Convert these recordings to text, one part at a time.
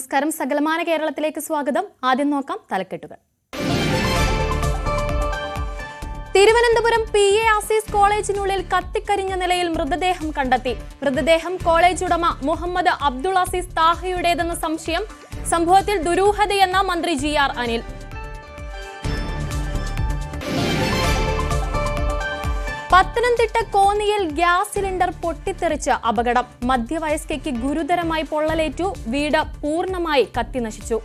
നമസ്കാരം. സകലമാന കേരളത്തിലേക്ക് സ്വാഗതം. ആദ്യം നോക്കാം തലക്കെട്ടുകൾ. തിരുവനന്തപുരം PA ആസീസ് കോളേജിനുള്ളിൽ കത്തിക്കരിഞ്ഞ നിലയിൽ മൃതദേഹം കണ്ടെത്തി. മൃതദേഹം കോളേജ് ഉടമ മുഹമ്മദ് അബ്ദുൾ അസീസ് താഹയുടേതെന്ന സംശയം. സംഭവത്തിൽ ദുരൂഹതയെന്ന മന്ത്രി GR അനിൽ. പത്തനംതിട്ട കോന്നിയിൽ ഗ്യാസ് സിലിണ്ടർ പൊട്ടിത്തെറിച്ച് അപകടം. മധ്യവയസ്കയ്ക്ക് ഗുരുതരമായി പൊള്ളലേറ്റു. വീട് പൂർണ്ണമായി കത്തിനശിച്ചു.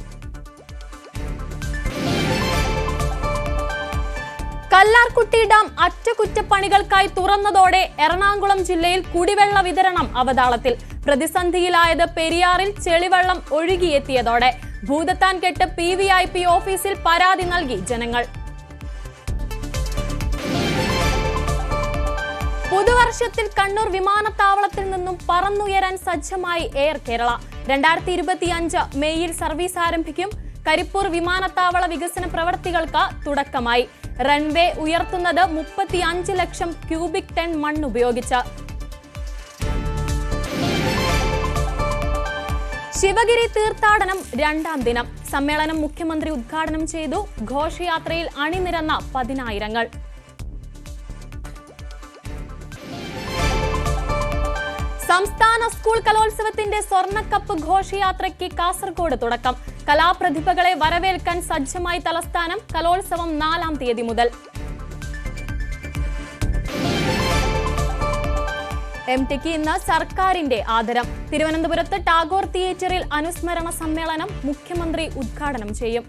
കല്ലാർകുട്ടി ഡാം അറ്റകുറ്റപ്പണികൾക്കായി തുറന്നതോടെ എറണാകുളം ജില്ലയിൽ കുടിവെള്ള വിതരണം അവതാളത്തിൽ. പ്രതിസന്ധിയിലായത് പെരിയാറിൽ ചെളിവെള്ളം ഒഴുകിയെത്തിയതോടെ. ഭൂതത്താൻകെട്ട് PVIP ഓഫീസിൽ പരാതി നൽകി ജനങ്ങൾ. പുതുവർഷത്തിൽ കണ്ണൂർ വിമാനത്താവളത്തിൽ നിന്നും പറന്നുയരാൻ സജ്ജമായി എയർ കേരള. 2025 മെയ്യിൽ സർവീസ് ആരംഭിക്കും. കരിപ്പൂർ വിമാനത്താവള വികസന പ്രവർത്തികൾക്ക് തുടക്കമായി. റൺവേ ഉയർത്തുന്നത് 35 ലക്ഷം ക്യൂബിക് ടൺ മണ്ണ് ഉപയോഗിച്ച്. ശിവഗിരി തീർത്ഥാടനം 2ാം ദിനം. സമ്മേളനം മുഖ്യമന്ത്രി ഉദ്ഘാടനം ചെയ്തു. ഘോഷയാത്രയിൽ അണിനിരന്ന പതിനായിരങ്ങൾ. സംസ്ഥാന സ്കൂൾ കലോത്സവത്തിന്റെ സ്വർണ്ണക്കപ്പ് ഘോഷയാത്രയ്ക്ക് കാസർഗോഡ് തുടക്കം. കലാപ്രതിഭകളെ വരവേൽക്കാൻ സജ്ജമായി തലസ്ഥാനം. കലോത്സവം 4-ാം തീയതി മുതൽ. MTക്ക് ഇന്ന് സർക്കാരിന്റെ ആദരം. തിരുവനന്തപുരത്ത് ടാഗോർ തിയേറ്ററിൽ അനുസ്മരണ സമ്മേളനം മുഖ്യമന്ത്രി ഉദ്ഘാടനം ചെയ്യും.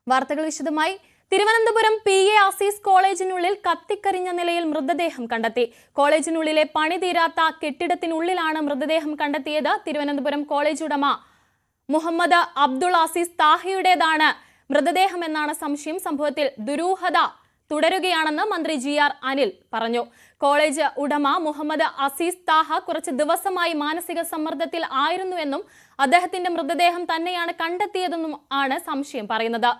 വാർത്തകൾ വിശദമായി. തിരുവനന്തപുരം PA ആസീസ് കോളേജിനുള്ളിൽ കത്തിക്കരിഞ്ഞ നിലയിൽ മൃതദേഹം കണ്ടെത്തി. കോളേജിനുള്ളിലെ പണി തീരാത്ത കെട്ടിടത്തിനുള്ളിലാണ് മൃതദേഹം കണ്ടെത്തിയത്. തിരുവനന്തപുരം കോളേജ് ഉടമ മുഹമ്മദ് അബ്ദുൾ അസീസ് താഹയുടേതാണ് മൃതദേഹമെന്നാണ് സംശയം. സംഭവത്തിൽ ദുരൂഹത തുടരുകയാണെന്ന് മന്ത്രി GR അനിൽ പറഞ്ഞു. കോളേജ് ഉടമ മുഹമ്മദ് അസീസ് താഹ കുറച്ച് ദിവസമായി മാനസിക സമ്മർദ്ദത്തിൽ ആയിരുന്നുവെന്നും അദ്ദേഹത്തിന്റെ മൃതദേഹം തന്നെയാണ് കണ്ടെത്തിയതെന്നും ആണ് സംശയം പറയുന്നത്.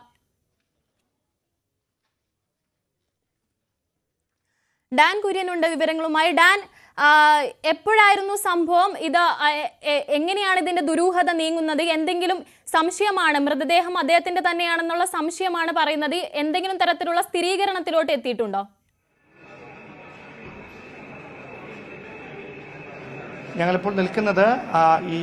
ഡാൻ കുര്യനുണ്ട് വിവരങ്ങളുമായി. ഡാൻ, എപ്പോഴായിരുന്നു സംഭവം? ഇത് എങ്ങനെയാണ് ഇതിന്റെ ദുരൂഹത നീങ്ങുന്നത്? എന്തെങ്കിലും സംശയമാണ്, മൃതദേഹം അദ്ദേഹത്തിന്റെ തന്നെയാണെന്നുള്ള സംശയമാണ് പറയുന്നത്. എന്തെങ്കിലും തരത്തിലുള്ള സ്ഥിരീകരണത്തിലോട്ട് എത്തിയിട്ടുണ്ടോ? ഞങ്ങളിപ്പോൾ നിൽക്കുന്നത് ഈ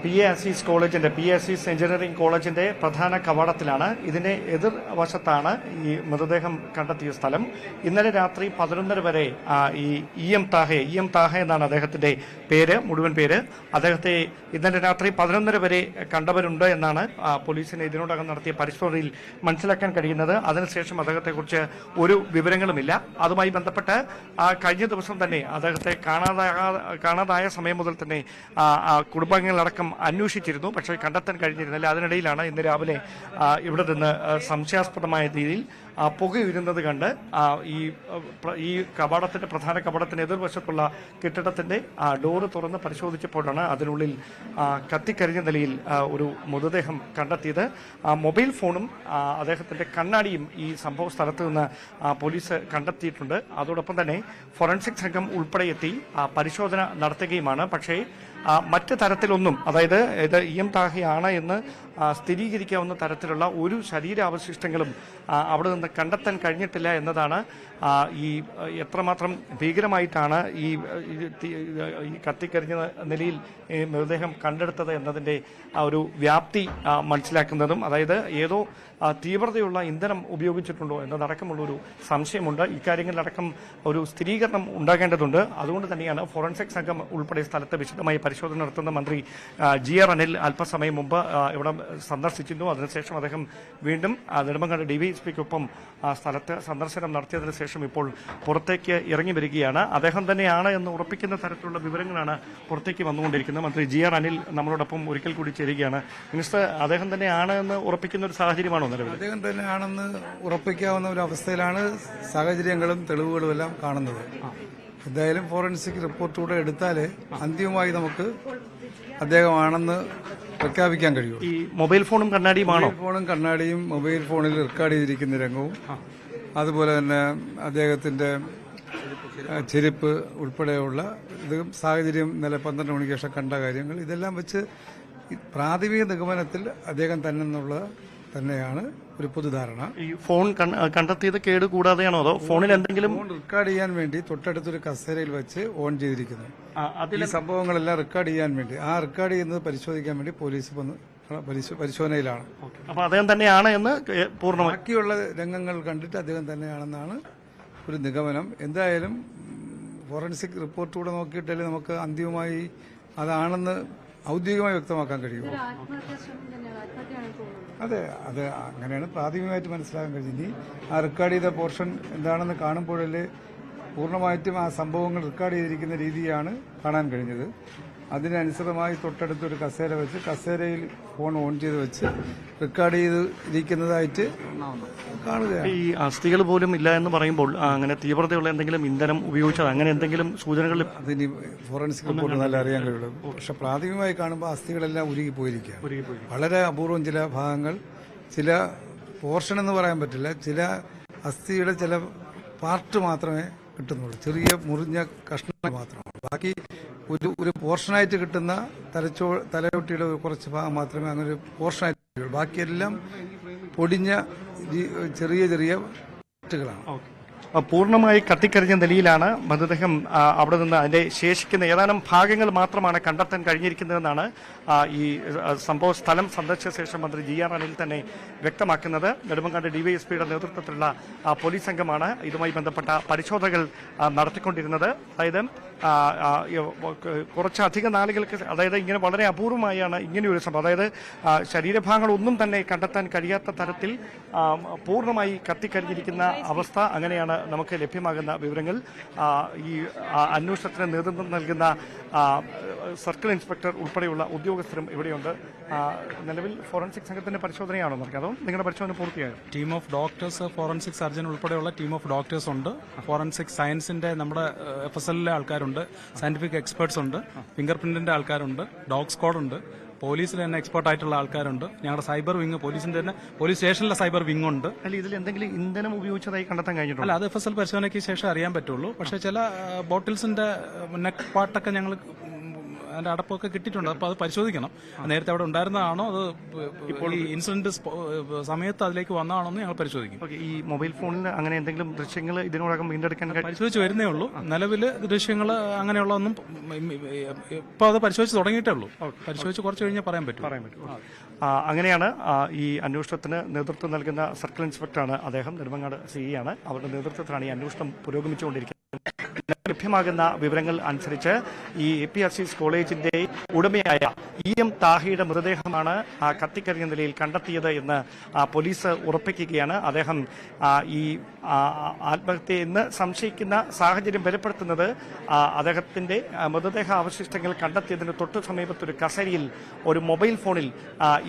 PA ആസീസ് കോളേജിന്റെ PA ആസീസ് എഞ്ചിനീയറിംഗ് കോളേജിന്റെ പ്രധാന കവാടത്തിലാണ്. ഇതിന്റെ എതിർവശത്താണ് ഈ മൃതദേഹം കണ്ടെത്തിയ സ്ഥലം. ഇന്നലെ രാത്രി 11:30 വരെ ഈ EM താഹ എന്നാണ് അദ്ദേഹത്തിന്റെ മുഴുവൻ പേര്. അദ്ദേഹത്തെ ഇന്നലെ രാത്രി 11:30 വരെ കണ്ടവരുണ്ട് എന്നാണ് പോലീസിന് ഇതിനോടകം നടത്തിയ പരിശോധനയിൽ മനസ്സിലാക്കാൻ കഴിയുന്നത്. അതിനുശേഷം അദ്ദേഹത്തെക്കുറിച്ച് ഒരു വിവരങ്ങളുമില്ല. അതുമായി ബന്ധപ്പെട്ട് കഴിഞ്ഞ ദിവസം തന്നെ അദ്ദേഹത്തെ കാണാതായ സമയം മുതൽ തന്നെ കുടുംബാംഗങ്ങൾ അന്വേഷിച്ചിരുന്നു. പക്ഷേ കണ്ടെത്താൻ കഴിഞ്ഞിരുന്നില്ല. അതിനിടയിലാണ് ഇന്ന് രാവിലെ ഇവിടെ നിന്ന് സംശയാസ്പദമായ രീതിയിൽ പുകയുരുന്നത് കണ്ട് ഈ പ്രധാന കവാടത്തിന്റെ എതിർവശത്തുള്ള കെട്ടിടത്തിന്റെ ഡോറ് തുറന്ന് പരിശോധിച്ചപ്പോഴാണ് അതിനുള്ളിൽ കത്തിക്കരിഞ്ഞ നിലയിൽ ഒരു മൃതദേഹം കണ്ടെത്തിയത്. മൊബൈൽ ഫോണും അദ്ദേഹത്തിന്റെ കണ്ണാടിയും ഈ സംഭവ സ്ഥലത്ത് നിന്ന് പോലീസ് കണ്ടെത്തിയിട്ടുണ്ട്. അതോടൊപ്പം തന്നെ ഫോറൻസിക് സംഘം ഉൾപ്പെടെ എത്തി പരിശോധന നടത്തുകയുമാണ്. പക്ഷേ മറ്റ് തരത്തിലൊന്നും, അതായത് ഇത് EM താഹയാണ് എന്ന് സ്ഥിരീകരിക്കാവുന്ന തരത്തിലുള്ള ഒരു ശരീരാവശിഷ്ടങ്ങളും അവിടെ നിന്ന് കണ്ടെത്താൻ കഴിഞ്ഞിട്ടില്ല എന്നതാണ് ഈ എത്രമാത്രം ഭീകരമായിട്ടാണ് ഈ കത്തിക്കരിഞ്ഞ നിലയിൽ മൃതദേഹം കണ്ടെടുത്തത് എന്നതിൻ്റെ ഒരു വ്യാപ്തി മനസ്സിലാക്കുന്നതും. അതായത് ഏതോ തീവ്രതയുള്ള ഇന്ധനം ഉപയോഗിച്ചിട്ടുണ്ടോ എന്നതടക്കമുള്ളൊരു സംശയമുണ്ട്. ഇക്കാര്യങ്ങളിലടക്കം ഒരു സ്ഥിരീകരണം ഉണ്ടാകേണ്ടതുണ്ട്. അതുകൊണ്ട് തന്നെയാണ് ഫോറൻസിക് സംഘം ഉൾപ്പെടെ സ്ഥലത്ത് വിശദമായി പരിശോധന നടത്തുന്ന മന്ത്രി GR അനിൽ അല്പസമയം മുമ്പ് ഇവിടെ സന്ദർശിച്ചിരുന്നു. അതിനുശേഷം അദ്ദേഹം വീണ്ടും നെടുമങ്ങാട് DVSPക്കൊപ്പം സ്ഥലത്ത് സന്ദർശനം നടത്തിയതിനു ശേഷം ഇപ്പോൾ പുറത്തേക്ക് ഇറങ്ങി വരികയാണ്. അദ്ദേഹം തന്നെയാണ് എന്ന് ഉറപ്പിക്കുന്ന തരത്തിലുള്ള വിവരങ്ങളാണ് പുറത്തേക്ക് വന്നുകൊണ്ടിരിക്കുന്നത്. മന്ത്രി GR അനിൽ നമ്മളോടൊപ്പം ഒരിക്കൽ കൂടി ചേരുകയാണ്. മിനിസ്റ്റർ, അദ്ദേഹം തന്നെയാണ് എന്ന് ഉറപ്പിക്കുന്ന ഒരു സാഹചര്യമാണോ നിലവിൽ? അദ്ദേഹം തന്നെയാണെന്ന് ഉറപ്പിക്കാവുന്ന ഒരു അവസ്ഥയിലാണ് സാഹചര്യങ്ങളും തെളിവുകളും എല്ലാം കാണുന്നത്. എന്തായാലും ഫോറൻസിക് റിപ്പോർട്ടൂടെ എടുത്താൽ അന്തിമമായി നമുക്ക് അദ്ദേഹമാണെന്ന് പ്രഖ്യാപിക്കാൻ കഴിയും. ഈ മൊബൈൽ ഫോണും കണ്ണാടിയുമാണോ? ഫോണും കണ്ണാടിയും മൊബൈൽ ഫോണിൽ റെക്കോർഡ് ചെയ്തിരിക്കുന്ന രംഗവും അതുപോലെ തന്നെ അദ്ദേഹത്തിന്റെ ചെരുപ്പ് ഉൾപ്പെടെയുള്ള ഇത് സാഹചര്യം ഇന്നലെ 12 മണിക്ക് ശേഷം കണ്ട കാര്യങ്ങൾ ഇതെല്ലാം വെച്ച് പ്രാഥമിക നിഗമനത്തിൽ അദ്ദേഹം തന്നെയാണ് ഒരു പൊതുധാരണ. ഈ ഫോൺ കണ്ടെത്തിയത് കേട് കൂടാതെയാണോ അതോ ഫോണിൽ എന്തെങ്കിലും ഫോൺ റെക്കോർഡ് ചെയ്യാൻ വേണ്ടി തൊട്ടടുത്തൊരു കസേരയിൽ വെച്ച് ഓൺ ചെയ്തിരിക്കുന്നു. ഈ സംഭവങ്ങളെല്ലാം റെക്കോർഡ് ചെയ്യാൻ വേണ്ടി റെക്കോർഡ് ചെയ്യുന്നത് പരിശോധിക്കാൻ വേണ്ടി പോലീസ് വന്ന് പരിശോധനയിലാണ്. അപ്പൊ അദ്ദേഹം തന്നെയാണ് എന്ന് പൂർണ്ണമായി ബാക്കിയുള്ള രംഗങ്ങൾ കണ്ടിട്ട് അദ്ദേഹം തന്നെയാണെന്നാണ് ഒരു നിഗമനം. എന്തായാലും ഫോറൻസിക് റിപ്പോർട്ട് കൂടെ നോക്കിയിട്ടല്ലേ നമുക്ക് അന്തിമമായി അതാണെന്ന് ഔദ്യോഗികമായി വ്യക്തമാക്കാൻ കഴിയുമോ? അതെ, അത് അങ്ങനെയാണ് പ്രാഥമികമായിട്ട് മനസ്സിലാക്കാൻ കഴിഞ്ഞത്. ഇനി റെക്കോർഡ് ചെയ്ത പോർഷൻ എന്താണെന്ന് കാണുമ്പോഴല്ലേ പൂർണ്ണമായിട്ടും ആ സംഭവങ്ങൾ റെക്കോർഡ് ചെയ്തിരിക്കുന്ന രീതിയാണ് കാണാൻ കഴിഞ്ഞത്. അതിനനുസൃതമായി തൊട്ടടുത്തൊരു കസേര വെച്ച് കസേരയിൽ ഫോൺ ഓൺ ചെയ്ത് വെച്ച് റെക്കോർഡ് ചെയ്തിരിക്കുന്നതായിട്ട് കാണുകയാണ്. ഈ അസ്ഥികൾ പോലും ഇല്ല എന്ന് പറയുമ്പോൾ അങ്ങനെ തീവ്രതയുള്ള എന്തെങ്കിലും ഇന്ധനം ഉപയോഗിച്ചത് അങ്ങനെ എന്തെങ്കിലും സൂചനകൾ അതിന് ഫോറൻസിക് റിപ്പോർട്ട് നല്ല അറിയാൻ കഴിയുള്ളൂ. പക്ഷെ പ്രാഥമികമായി കാണുമ്പോൾ അസ്ഥികളെല്ലാം ഉരുകി പോയിരിക്കുക. വളരെ അപൂർവം ചില ഭാഗങ്ങൾ, ചില പോർഷൻ എന്ന് പറയാൻ പറ്റില്ല, ചില അസ്ഥിയുടെ ചില പാർട്ട് മാത്രമേ കിട്ടുന്നുള്ളൂ, ചെറിയ മുറിഞ്ഞ കഷ്ണങ്ങൾ മാത്രമാണ്. ബാക്കി ഒരു പോർഷനായിട്ട് കിട്ടുന്ന തലയൊട്ടിയുടെ കുറച്ച് ഭാഗം മാത്രമേ അങ്ങനെ ഒരു പോർഷനായിട്ട് കിട്ടുള്ളൂ. ബാക്കിയെല്ലാം പൊടിഞ്ഞ ചെറിയ ചെറിയ കളാണ്. പൂർണ്ണമായി കത്തിക്കരിഞ്ഞ നിലയിലാണ് മൃതദേഹം അവിടെ നിന്ന് അതിന്റെ ശേഷിക്കുന്ന ഏതാനും ഭാഗങ്ങൾ മാത്രമാണ് കണ്ടെത്താൻ കഴിഞ്ഞിരിക്കുന്നതെന്നാണ് ഈ സംഭവ സ്ഥലം സന്ദർശിച്ച ശേഷം മന്ത്രി GR അനിൽ തന്നെ വ്യക്തമാക്കുന്നത്. നെടുമങ്ങാട് DYSPയുടെ നേതൃത്വത്തിലുള്ള പോലീസ് സംഘമാണ് ഇതുമായി ബന്ധപ്പെട്ട പരിശോധനകൾ നടത്തിക്കൊണ്ടിരുന്നത്. അതായത് കുറച്ചധികം നാളുകൾക്ക്, അതായത് ഇങ്ങനെ വളരെ അപൂർവമായാണ് ഇങ്ങനെയൊരു സംഭവം, അതായത് ശരീരഭാഗങ്ങളൊന്നും തന്നെ കണ്ടെത്താൻ കഴിയാത്ത തരത്തിൽ പൂർണ്ണമായി കത്തിക്കരിഞ്ഞിരിക്കുന്ന അവസ്ഥ. അങ്ങനെയാണ് നമുക്ക് ലഭ്യമാകുന്ന വിവരങ്ങൾ. ഈ അന്വേഷണത്തിന് നേതൃത്വം നൽകുന്ന സർക്കിൾ ഇൻസ്പെക്ടർ ഉൾപ്പെടെയുള്ള ഉദ്യോഗസ്ഥരും ഇവിടെയുണ്ട്. നിലവിൽ ഫോറൻസിക് സംഘത്തിന്റെ പരിശോധനയാണോ നടക്കുക അതോ നിങ്ങളുടെ പരിശോധന പൂർത്തിയായോ? Team of doctors, forensic surgeon ഉൾപ്പെടെയുള്ള ടീം ഓഫ് ഡോക്ടേഴ്സ് ഉണ്ട്. ഫോറൻസിക് സയൻസിന്റെ നമ്മുടെ FSLലെ ആൾക്കാരുണ്ട്, സയന്റിഫിക് എക്സ്പേർട്സ് ഉണ്ട്, ഫിംഗർ പ്രിന്റിന്റെ ആൾക്കാരുണ്ട്, ഡോഗ് സ്ക്വാഡ് ഉണ്ട്, പോലീസിൽ തന്നെ എക്സ്പേർട്ട് ആയിട്ടുള്ള ആൾക്കാരുണ്ട്. ഞങ്ങളുടെ സൈബർ വിങ്, പോലീസിന്റെ തന്നെ പോലീസ് സ്റ്റേഷനിലെ സൈബർ വിങ് ഉണ്ട്. അല്ല, ഇതിൽ എന്തെങ്കിലും ഇന്ധനം ഉപയോഗിച്ചതായി കണ്ടെത്താൻ കഴിഞ്ഞിട്ടുണ്ടോ? അല്ല, അത് FSL പരിശോധനയ്ക്ക് ശേഷം അറിയാൻ പറ്റുള്ളൂ. പക്ഷേ ചില ബോട്ടിൽസിന്റെ നെക്ക് പാർട്ടൊക്കെ ഞങ്ങൾ അതിന്റെ അടപ്പൊക്കെ കിട്ടിയിട്ടുണ്ട്. അപ്പോൾ അത് പരിശോധിക്കണം. നേരത്തെ അവിടെ ഉണ്ടായിരുന്നതാണോ അത് ഇപ്പോൾ ഈ ഇൻസിഡന്റ് സമയത്ത് അതിലേക്ക് വന്നതാണോ എന്ന് ഞങ്ങൾ പരിശോധിക്കും. ഈ മൊബൈൽ ഫോണിൽ അങ്ങനെ എന്തെങ്കിലും ദൃശ്യങ്ങൾ ഇതിനോടകം വീണ്ടെടുക്കാൻ പരിശോധിച്ച് വരുന്നേ ഉള്ളൂ. നിലവിൽ ദൃശ്യങ്ങൾ അങ്ങനെയുള്ളതൊന്നും ഇപ്പോൾ അത് പരിശോധിച്ച് തുടങ്ങിയിട്ടേ ഉള്ളൂ. പരിശോധിച്ച് കുറച്ച് കഴിഞ്ഞാൽ പറയാൻ പറ്റും. അങ്ങനെയാണ് ഈ അന്വേഷണത്തിന് നേതൃത്വം നൽകുന്ന സർക്കിൾ ഇൻസ്പെക്ടറാണ് അദ്ദേഹം. നെടുമങ്ങാട് CE ആണ്. അവരുടെ നേതൃത്വത്തിലാണ് ഈ അന്വേഷണം പുരോഗമിച്ചുകൊണ്ടിരിക്കുന്നത്. ലഭ്യമാകുന്ന വിവരങ്ങൾ അനുസരിച്ച് ഈ APRCS കോളേജിന്റെ ഉടമയായ EM താഹിയുടെ മൃതദേഹമാണ് കത്തിക്കരിഞ്ഞ നിലയിൽ കണ്ടെത്തിയത് എന്ന് പോലീസ് ഉറപ്പിക്കുകയാണ്. അദ്ദേഹം ഈ ആത്മഹത്യ എന്ന് സംശയിക്കുന്ന സാഹചര്യം ബലപ്പെടുത്തുന്നത് അദ്ദേഹത്തിന്റെ മൃതദേഹ അവശിഷ്ടങ്ങൾ കണ്ടെത്തിയതിന് തൊട്ടു സമീപത്തൊരു കസേരയിൽ ഒരു മൊബൈൽ ഫോണിൽ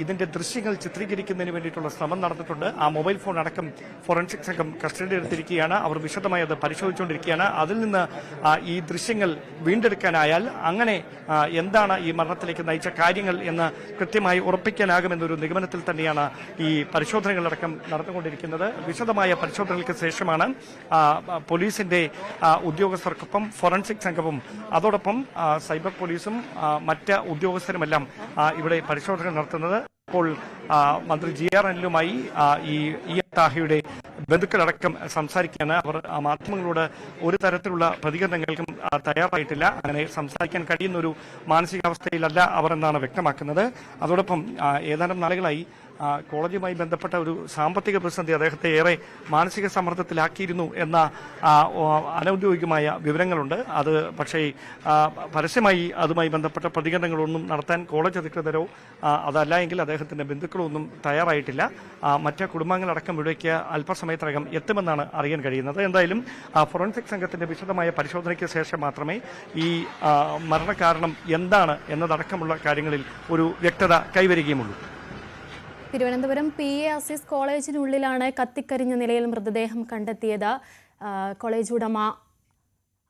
ഇതിന്റെ ദൃശ്യങ്ങൾ ചിത്രീകരിക്കുന്നതിന് വേണ്ടിയിട്ടുള്ള ശ്രമം നടന്നിട്ടുണ്ട്. ആ മൊബൈൽ ഫോൺ അടക്കം ഫോറൻസിക് സംഘം കസ്റ്റഡിയിലെടുത്തിരിക്കുകയാണ്. അവർ വിശദമായി അത് പരിശോധിച്ചുകൊണ്ടിരിക്കുകയാണ്. അതിൽ നിന്ന് ഈ ദൃശ്യങ്ങൾ വീണ്ടെടുക്കാനായാൽ അങ്ങനെ എന്താണ് ഈ മരണത്തിലേക്ക് നയിച്ച കാര്യങ്ങൾ എന്ന് കൃത്യമായി ഉറപ്പിക്കാനാകുമെന്നൊരു നിഗമനത്തിൽ തന്നെയാണ് ഈ പരിശോധനകളടക്കം നടന്നുകൊണ്ടിരിക്കുന്നത്. വിശദമായ പരിശോധനകൾക്ക് ശേഷമാണ് പോലീസിന്റെ ഉദ്യോഗസ്ഥർക്കൊപ്പം ഫോറൻസിക് സംഘവും അതോടൊപ്പം സൈബർ പോലീസും മറ്റ് ഉദ്യോഗസ്ഥരുമെല്ലാം ഇവിടെ പരിശോധന നടത്തുന്നത്. ഇപ്പോൾ മന്ത്രി GR അനിലുമായി ഈ താഹിയുടെ ബന്ധുക്കളടക്കം സംസാരിക്കാണ്. അവർ മാധ്യമങ്ങളോട് ഒരു തരത്തിലുള്ള പ്രതികരണങ്ങൾക്കും തയ്യാറായിട്ടില്ല. അങ്ങനെ സംസാരിക്കാൻ കഴിയുന്ന ഒരു മാനസികാവസ്ഥയിലല്ല അവർ എന്നാണ് വ്യക്തമാക്കുന്നത്. അതോടൊപ്പം ഏതാനും നാളുകളായി കോളേജുമായി ബന്ധപ്പെട്ട ഒരു സാമ്പത്തിക പ്രതിസന്ധി അദ്ദേഹത്തെ ഏറെ മാനസിക സമ്മർദ്ദത്തിലാക്കിയിരുന്നു എന്ന അനൌദ്യോഗികമായ വിവരങ്ങളുണ്ട്. അത് പക്ഷേ പരസ്യമായി അതുമായി ബന്ധപ്പെട്ട പ്രതികരണങ്ങളൊന്നും നടത്താൻ കോളേജ് അധികൃതരോ അതല്ല എങ്കിൽ അദ്ദേഹത്തിന്റെ ബന്ധുക്കളോ ഒന്നും തയ്യാറായിട്ടില്ല. മറ്റ് കുടുംബാംഗങ്ങളടക്കം ഇവിടേക്ക് അല്പസമയത്തിനകം എത്തുമെന്നാണ് അറിയാൻ കഴിയുന്നത്. എന്തായാലും ഫോറൻസിക് സംഘത്തിന്റെ വിശദമായ പരിശോധനയ്ക്ക് ശേഷം മാത്രമേ ഈ മരണകാരണം എന്താണ് എന്നതടക്കമുള്ള കാര്യങ്ങളിൽ ഒരു വ്യക്തത കൈവരികയുമുള്ളൂ. തിരുവനന്തപുരം PARCS കോളേജിനുള്ളിലാണ് കത്തിക്കരിഞ്ഞ നിലയിൽ മൃതദേഹം കണ്ടെത്തിയത്. കോളേജ് ഉടമ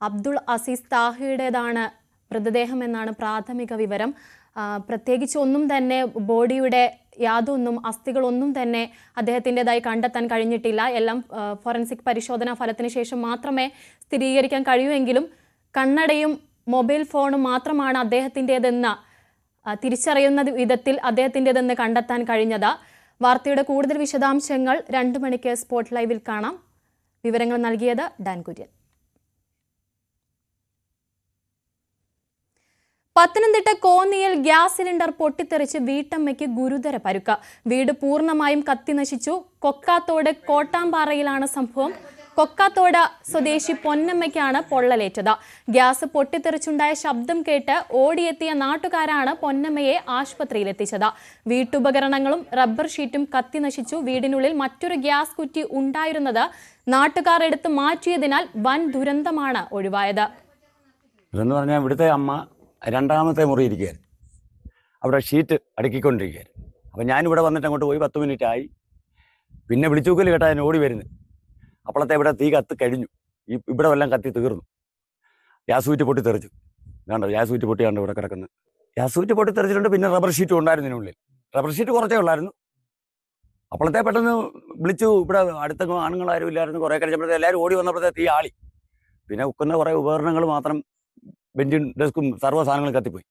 അബ്ദുൾ അസീസ് താഹിയുടേതാണ് മൃതദേഹം എന്നാണ് പ്രാഥമിക വിവരം. പ്രത്യേകിച്ച് ഒന്നും തന്നെ ബോഡിയുടെ യാതൊന്നും അസ്ഥികളൊന്നും തന്നെ അദ്ദേഹത്തിൻ്റെതായി കണ്ടെത്താൻ കഴിഞ്ഞിട്ടില്ല. എല്ലാം ഫോറൻസിക് പരിശോധനാ ഫലത്തിന് ശേഷം മാത്രമേ സ്ഥിരീകരിക്കാൻ കഴിയൂവെങ്കിലും കണ്ണടയും മൊബൈൽ ഫോണും മാത്രമാണ് അദ്ദേഹത്തിൻ്റെതെന്ന് തിരിച്ചറിയുന്ന വിധത്തിൽ അദ്ദേഹത്തിൻ്റെതെന്ന് കണ്ടെത്താൻ കഴിഞ്ഞത്. വാർത്തയുടെ കൂടുതൽ വിശദാംശങ്ങൾ 2 മണിക്ക് സ്പോട്ട് ലൈവിൽ കാണാം. വിവരങ്ങൾ നൽകിയത് ഡാൻ കുര്യൻ. പത്തനംതിട്ട കോന്നിയിൽ ഗ്യാസ് സിലിണ്ടർ പൊട്ടിത്തെറിച്ച് വീട്ടമ്മയ്ക്ക് ഗുരുതര പരുക്ക്. വീട് പൂർണ്ണമായും കത്തിനശിച്ചു. കൊക്കാത്തോട് കോട്ടാമ്പാറയിലാണ് സംഭവം. കൊക്കാത്തോട് സ്വദേശി പൊന്നമ്മയ്ക്കാണ് പൊള്ളലേറ്റത്. ഗ്യാസ് പൊട്ടിത്തെറിച്ചുണ്ടായ ശബ്ദം കേട്ട് ഓടിയെത്തിയ നാട്ടുകാരാണ് പൊന്നമ്മയെ ആശുപത്രിയിലെത്തിച്ചത്. വീട്ടുപകരണങ്ങളും റബ്ബർ ഷീറ്റും കത്തിനശിച്ചു. വീടിനുള്ളിൽ മറ്റൊരു ഗ്യാസ് കുറ്റി ഉണ്ടായിരുന്നത് നാട്ടുകാർ എടുത്ത് മാറ്റിയതിനാൽ വൻ ദുരന്തമാണ് ഒഴിവായത്. ഇതെന്ന് പറഞ്ഞാൽ ഇവിടുത്തെ അമ്മ 2ാമത്തെ മുറി ഇരിക്കുകയായിരുന്നു. അവിടെ ഷീറ്റ് അടുക്കിക്കൊണ്ടിരിക്കുകയായിരുന്നു. അപ്പം ഞാനിവിടെ വന്നിട്ട് അങ്ങോട്ട് പോയി 10 മിനിറ്റ് ആയി. പിന്നെ വിളിച്ചൂക്കൽ കേട്ടാൽ ഞാൻ ഓടി വരുന്നു. അപ്പോഴത്തെ ഇവിടെ തീ കത്ത് കഴിഞ്ഞു. ഇവിടെ എല്ലാം കത്തി തീർന്നു. ഗ്യാസ് കുറ്റി പൊട്ടി തെറിച്ചു. കണ്ടോ, ഗ്യാസ് കുറ്റി പൊട്ടി കണ്ടോ ഇവിടെ കിടക്കുന്നത്. ഗ്യാസ് കുറ്റി പൊട്ടി തെറിച്ചിട്ടുണ്ട്. പിന്നെ റബ്ബർ ഷീറ്റും ഉണ്ടായിരുന്നു ഇതിനുള്ളിൽ. റബ്ബർ ഷീറ്റ് കുറച്ചേ ഉള്ളായിരുന്നു. അപ്പോഴത്തെ പെട്ടെന്ന് വിളിച്ചു. ഇവിടെ അടുത്ത ആണുങ്ങളാരും ഇല്ലായിരുന്നു. കുറേ കഴിച്ചപ്പോഴത്തെ എല്ലാവരും ഓടി വന്നപ്പോഴത്തെ തീ ആളി. പിന്നെ ഉക്കുന്ന കുറേ ഉപകരണങ്ങൾ മാത്രം, ബെഞ്ചും ഡെസ്കും സർവ്വ സാധനങ്ങളും കത്തിപ്പോയി.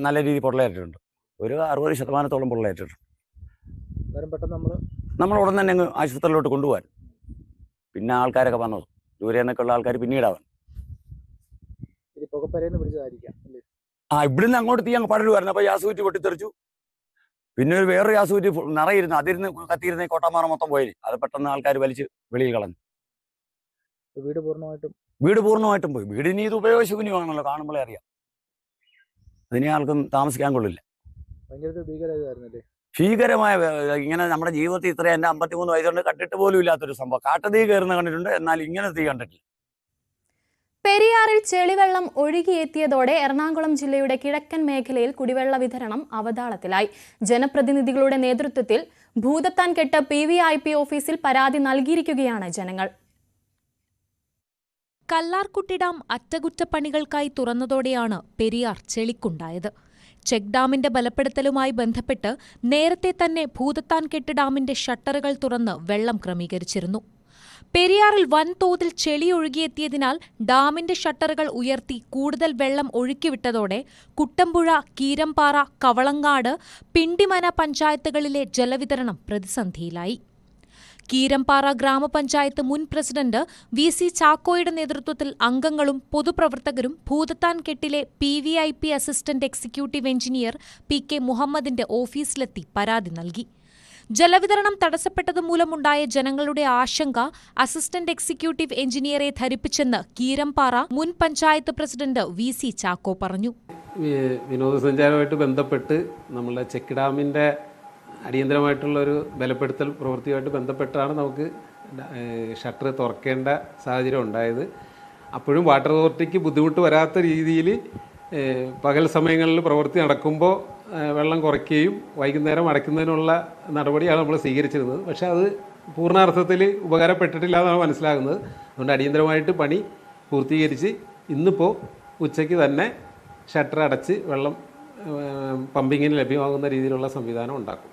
നല്ല രീതിയിൽ പൊള്ളലേറ്റിട്ടുണ്ട്. ഒരു 60% പൊള്ളലേറ്റിട്ടുണ്ട്. നമ്മൾ ഉടൻ തന്നെ അങ്ങ് ആശുപത്രിയിലോട്ട് കൊണ്ടുപോകാൻ. പിന്നെ ആൾക്കാരൊക്കെ വന്നത് ദൂരെ നിന്നൊക്കെ ഉള്ള ആൾക്കാർ പിന്നീടാവാൻ. ഇവിടുന്ന് അങ്ങോട്ട് തീ അങ്ങ് പടരുമായിരുന്നു. അപ്പോൾ ഗ്യാസ് കുറ്റി പൊട്ടിത്തെറിച്ചു. പിന്നെ വേറൊരു ഗ്യാസ് കുറ്റി നിറയിരുന്നു. അതിരുന്ന് കത്തിയിരുന്ന കോട്ടാമ്പാറ മൊത്തം പോയി. അത് പെട്ടെന്ന് ആൾക്കാർ വലിച്ച് വെളിയിൽ കളഞ്ഞു. വീട് പൂർണ്ണമായിട്ടും പോയി. വീടിന് ഇത് ഉപയോഗശൂന്യമാണല്ലോ, കാണുമ്പോഴേ അറിയാം. അതിനെ ആൾക്കും താമസിക്കാൻ കൊള്ളില്ല. ഭീകരമായ, ഇങ്ങനെ നമ്മുടെ ജീവിതത്തിൽ ഇത്രയും എൻ്റെ 53 വയസ്സുകൊണ്ട് കണ്ടിട്ട് പോലും ഇല്ലാത്തൊരു സംഭവം. കാട്ടുതീ കയറുന്ന കണ്ടിട്ടുണ്ട്, എന്നാൽ ഇങ്ങനെ തീ കണ്ടിട്ടില്ല. പെരിയാറിൽ ചെളിവെള്ളം ഒഴുകിയെത്തിയതോടെ എറണാകുളം ജില്ലയുടെ കിഴക്കൻ മേഖലയിൽ കുടിവെള്ള വിതരണം അവതാളത്തിലായി. ജനപ്രതിനിധികളുടെ നേതൃത്വത്തിൽ ഭൂതത്താൻകെട്ട് PVIP ഓഫീസിൽ പരാതി നൽകിയിരിക്കുകയാണ് ജനങ്ങൾ. കല്ലാർകുട്ടി ഡാം അറ്റകുറ്റപ്പണികൾക്കായി തുറന്നതോടെയാണ് പെരിയാർ ചെളിക്കുണ്ടായത്. ചെക്ക് ഡാമിന്റെ ബലപ്പെടുത്തലുമായി ബന്ധപ്പെട്ട് നേരത്തെ തന്നെ ഭൂതത്താൻകെട്ട് ഡാമിന്റെ ഷട്ടറുകൾ തുറന്ന് വെള്ളം ക്രമീകരിച്ചിരുന്നു. പെരിയാറിൽ വൻതോതിൽ ചെളി ഒഴുകിയെത്തിയതിനാൽ ഡാമിന്റെ ഷട്ടറുകൾ ഉയർത്തി കൂടുതൽ വെള്ളം ഒഴുക്കിവിട്ടതോടെ കുട്ടമ്പുഴ, കീരമ്പാറ, കവളങ്ങാട്, പിണ്ടിമന പഞ്ചായത്തുകളിലെ ജലവിതരണം പ്രതിസന്ധിയിലായി. കീരമ്പാറ ഗ്രാമപഞ്ചായത്ത് മുൻ പ്രസിഡന്റ് VC ചാക്കോയുടെ നേതൃത്വത്തിൽ അംഗങ്ങളും പൊതുപ്രവർത്തകരും ഭൂതത്താൻകെട്ടിലെ PVIP assistant executive engineer PK മുഹമ്മദിന്റെ ഓഫീസിലെത്തി പരാതി നൽകി. ജലവിതരണം തടസ്സപ്പെട്ടതുമൂലമുണ്ടായ ജനങ്ങളുടെ ആശങ്ക അസിസ്റ്റന്റ് എക്സിക്യൂട്ടീവ് എഞ്ചിനീയറെ ധരിപ്പിച്ചെന്ന് കീരമ്പാറ മുൻ പഞ്ചായത്ത് പ്രസിഡന്റ് VC ചാക്കോ പറഞ്ഞു. വിനോദസഞ്ചാരവുമായിട്ട് ബന്ധപ്പെട്ട് നമ്മളുടെ ചെക്ക് ഡാമിന്റെ അടിയന്തരമായിട്ടുള്ളൊരു ബലപ്പെടുത്തൽ പ്രവൃത്തിയുമായിട്ട് ബന്ധപ്പെട്ടാണ് നമുക്ക് ഷട്ടർ തുറക്കേണ്ട സാഹചര്യം ഉണ്ടായത്. അപ്പോഴും വാട്ടർ അതോറിറ്റിക്ക് ബുദ്ധിമുട്ട് വരാത്ത രീതിയിൽ പകൽ സമയങ്ങളിൽ പ്രവൃത്തി നടക്കുമ്പോൾ വെള്ളം കുറയ്ക്കുകയും വൈകുന്നേരം അടയ്ക്കുന്നതിനുള്ള നടപടിയാണ് നമ്മൾ സ്വീകരിച്ചിരുന്നത്. പക്ഷേ അത് പൂർണ്ണാർത്ഥത്തിൽ ഉപകാരപ്പെട്ടിട്ടില്ല എന്നാണ് മനസ്സിലാകുന്നത്. അതുകൊണ്ട് അടിയന്തരമായിട്ട് പണി പൂർത്തീകരിച്ച് ഇന്നിപ്പോൾ ഉച്ചയ്ക്ക് തന്നെ ഷട്ടർ അടച്ച് വെള്ളം പമ്പിങ്ങിന് ലഭ്യമാകുന്ന രീതിയിലുള്ള സംവിധാനം ഉണ്ടാക്കും.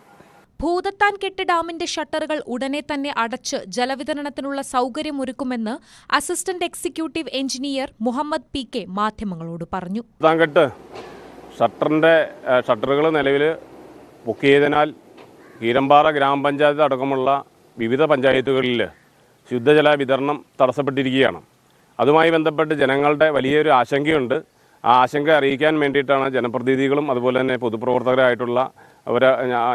ഭൂതത്താൻകെട്ട് ഡാമിന്റെ ഷട്ടറുകൾ ഉടനെ തന്നെ അടച്ച് ജലവിതരണത്തിനുള്ള സൗകര്യമൊരുക്കുമെന്ന് assistant executive engineer Muhammad PK മാധ്യമങ്ങളോട് പറഞ്ഞു. ഭൂതത്താൻകെട്ട് ഷട്ടറുകൾ നിലവിൽ ബുക്ക് ചെയ്തതിനാൽ കീരമ്പാറ ഗ്രാമപഞ്ചായത്ത് അടക്കമുള്ള വിവിധ പഞ്ചായത്തുകളിൽ ശുദ്ധജല വിതരണം തടസ്സപ്പെട്ടിരിക്കുകയാണ്. അതുമായി ബന്ധപ്പെട്ട് ജനങ്ങളുടെ വലിയൊരു ആശങ്കയുണ്ട്. ആ ആശങ്ക അറിയിക്കാൻ വേണ്ടിയിട്ടാണ് ജനപ്രതിനിധികളും അതുപോലെ തന്നെ പൊതുപ്രവർത്തകരായിട്ടുള്ള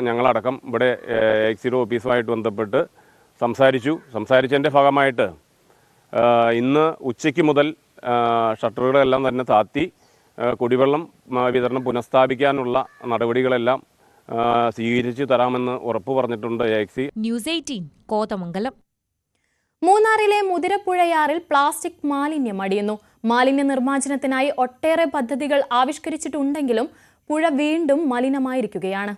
ഞങ്ങളടക്കം ഇവിടെ എക്സിഡോ ഓഫീസുമായിട്ട് ബന്ധപ്പെട്ട് സംസാരിച്ചതിൻ്റെ ഭാഗമായിട്ട് ഇന്ന് ഉച്ചയ്ക്ക് മുതൽ ഷട്ടറുകളെല്ലാം തന്നെ താത്തി കുടിവെള്ളം വിതരണം പുനഃസ്ഥാപിക്കാനുള്ള നടപടികളെല്ലാം സ്വീകരിച്ചു തരാമെന്ന് ഉറപ്പ് പറഞ്ഞിട്ടുണ്ട് എക്സി. ന്യൂസ് 18 കോതമംഗലം. മൂന്നാറിലെ മുതിരപ്പുഴയാറിൽ പ്ലാസ്റ്റിക് മാലിന്യം അടിയുന്നു. മാലിന്യ നിർമ്മാർജ്ജനത്തിനായി ഒട്ടേറെ പദ്ധതികൾ ആവിഷ്കരിച്ചിട്ടുണ്ടെങ്കിലും പുഴ വീണ്ടും മലിനമായിരിക്കുകയാണ്.